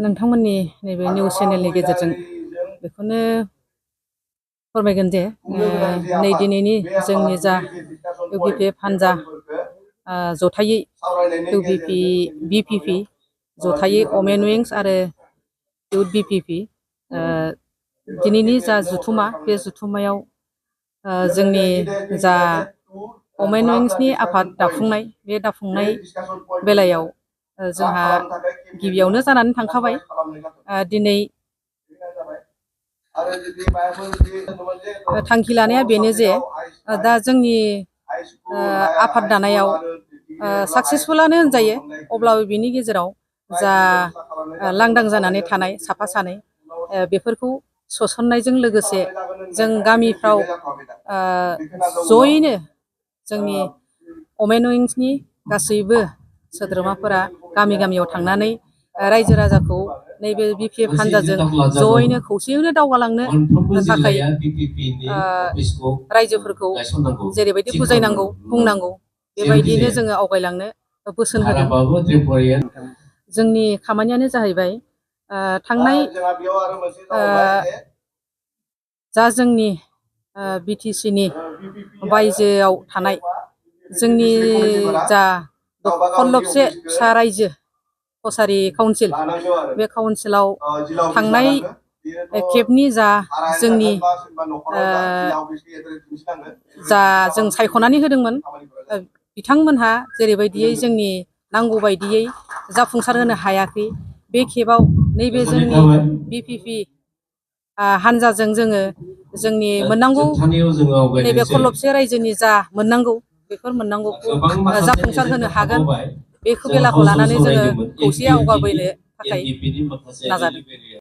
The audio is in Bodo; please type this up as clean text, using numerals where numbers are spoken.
नोंथांमोननि नैबे निउस चेनेलनि गेजेरजों बेखौनो फोरमायगोन जे नै दिनैनि जोंनि जा इउपिपिएफ हान्जा जथायै बिपिपि जथायै अमेन विंस आरो इउथ बिपिपि दिनैनि जा जुथुमा बे जुथुमायाव जोंनि जा अमेन विंसनि आफाद दाफुंनाय बे दाफुंनाय बेलायाव जोंहा गिबियावनो जानानै थांखाबाय दिनै थांखि लानाया बेनो जे दा जोंनि आफाद दानायाव साक्सेसफुलानो होनजायो अब्लाबो बिनि गेजेराव जा लांदां जानानै थानाय साफा सानै बेफोरखौ सोसननायजों लोगोसे जों गामिफ्राव जयैनो जोंनि अमेन विंसनि गासैबो सोद्रोमाफोरा गामि गामियाव थांनानै रायजो राजाखौ नैबे बिपिएफ हान्जाजों जयैनो खौसेयैनो दावगालांनो थाखाय रायजोफोरखौ जेरैबायदि बुजायनांगौ बुंनांगौ बेबायदिनो जोङो आवगायलांनो बोसोन होदों। जोंनि खामानियानो जाहैबाय थांनाय जा जोंनि बिटिसिनि बायजोआव थानाय जोंनि जा खल्लबसे फिसा रायजो कसारि काउन्सिल बे काउन्सिलाव थांनाय खेबनि जा जोंनि जा जों सायख'नानै होदोंमोन बिथांमोनहा जेरैबायदियै जोंनि नांगौ बायदियै जाफुंसार होनो हायाखै बे खेबाव नैबे जोंनि बिपिपि हान्जाजों जोङो जोंनि मोननांगौ नैबे खल्लबसे रायजोनि जा मोननांगौ बेफोर मोननांगौखौ जाफुंसार होनो हागोन बे बेलाखौ लानानै जोङो खौसेयै आवगायबोनो थाखाय नाजादों।